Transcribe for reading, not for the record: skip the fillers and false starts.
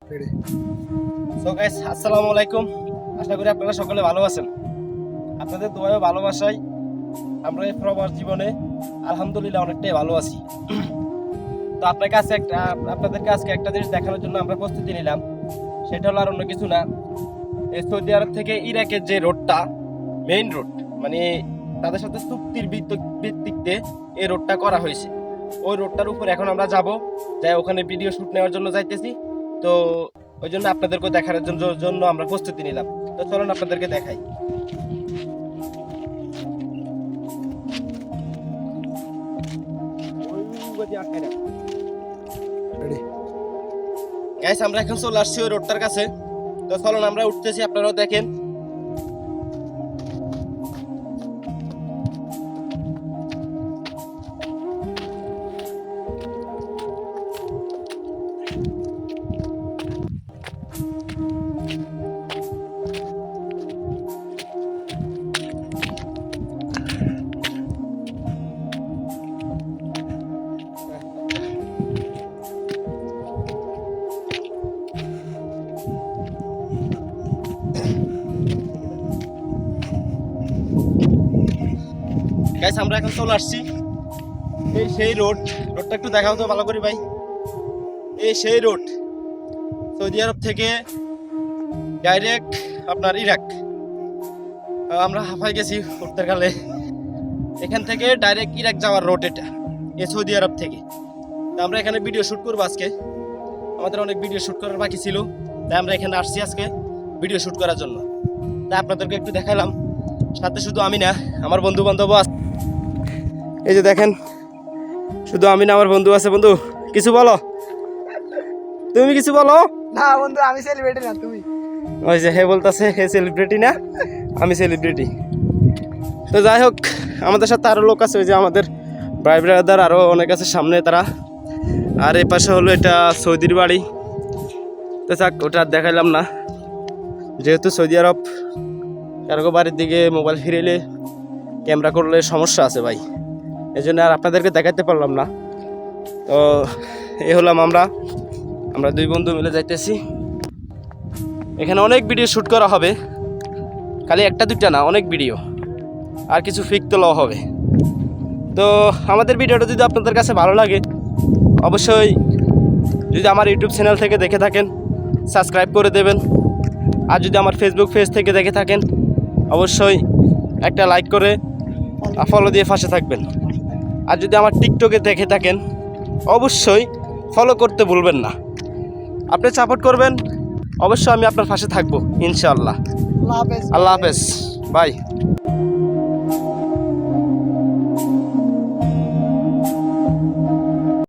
So guys, আসসালামু আলাইকুম। আশা করি আপনারা সকলে ভালো আছেন। আপনাদের দোয়া ও ভালোবাসায় আমরা এই প্রবাস জীবনে আলহামদুলিল্লাহ অনেকটাই ভালো আছি। তো আপনাদেরকে আজকে একটা জিনিস দেখানোর জন্য আমরা প্রস্তুতি নিলাম। সেটা হলো আর অন্য কিছু না, এই সৌদি আরব থেকে ইরাকের যে রোডটা, মেইন রোড, মানে তাদের সাথে চুক্তির ভিত্তিতে এই রোডটা করা হয়েছে। ওই রোডটার উপর এখন আমরা যাব, যাই ওখানে ভিডিও শুট নেওয়ার জন্য যাইতেছি। তো ওই জন্য আপনাদেরকে দেখার জন্য আমরা প্রস্তুতি নিলাম। তো চলুন আপনাদেরকে দেখাই। গাইস, আমরা এখন চলে আসছি ওই রোডটার কাছে। তো চলুন আমরা উঠতেছি, আপনারাও দেখেন। গাইস, আমরা এখন চলে আসছি এই সেই রোডটা একটু দেখাও তো ভালো করে ভাই। এই সেই রোড, সৌদি আরব থেকে ডাইরেক্ট আপনার ইরাক। আমরা হাঁপাই গেছি উঠতে গেলে। এখান থেকে ডাইরেক্ট ইরাক যাওয়ার রোড এটা, এই সৌদি আরব থেকে। তা আমরা এখানে ভিডিও শ্যুট করবো আজকে। আমাদের অনেক ভিডিও শ্যুট করার বাকি ছিল, তাই আমরা এখানে আসছি আজকে ভিডিও শ্যুট করার জন্য। তাই আপনাদেরকে একটু দেখালাম। সাথে শুধু আমি না, আমার বন্ধু বান্ধবও আছে। এই যে দেখেন, শুধু আমি না, আমার বন্ধু আছে। বন্ধু, কিছু বলো, তুমি কিছু বলো। না বন্ধু, আমি সেলিব্রিটি না, তুমি। ওই যে হে বলতেছে হে সেলিব্রিটি না, আমি সেলিব্রিটি। তো যাই হোক, আমাদের সাথে আরও লোক আছে। ওই যে আমাদের ভাই ব্রাদার আরও অনেক আছে সামনে তারা। আর এই পাশে হলো এটা সৌদির বাড়ি। তো যাক, ওটা আর দেখাইলাম না, যেহেতু সৌদি আরব কারো বাড়ির দিকে মোবাইল ফিরেলে ক্যামেরা করলে সমস্যা আছে ভাই, এই জন্য আর আপনাদেরকে দেখাতে পারলাম না। তো এই হলাম আমরা দুই বন্ধু মিলে যাইতেছি। এখানে অনেক ভিডিও শ্যুট করা হবে, খালি একটা দুইটা না, অনেক ভিডিও। আর কিছু ফিক তোলাও হবে। তো আমাদের ভিডিওটা যদি আপনাদের কাছে ভালো লাগে, অবশ্যই যদি আমার ইউটিউব চ্যানেল থেকে দেখে থাকেন সাবস্ক্রাইব করে দেবেন। আর যদি আমার ফেসবুক পেজ থেকে দেখে থাকেন, অবশ্যই একটা লাইক করে ফলো দিয়ে পাশে থাকবেন। আর যদি আমার টিকটকে দেখে থাকেন, অবশ্যই ফলো করতে ভুলবেন না। আপনি সাপোর্ট করবেন, অবশ্যই আমি আপনার পাশে থাকবো ইনশাআল্লাহ। আল্লাহ হাফেজ। আল্লাহ হাফেজ, বাই।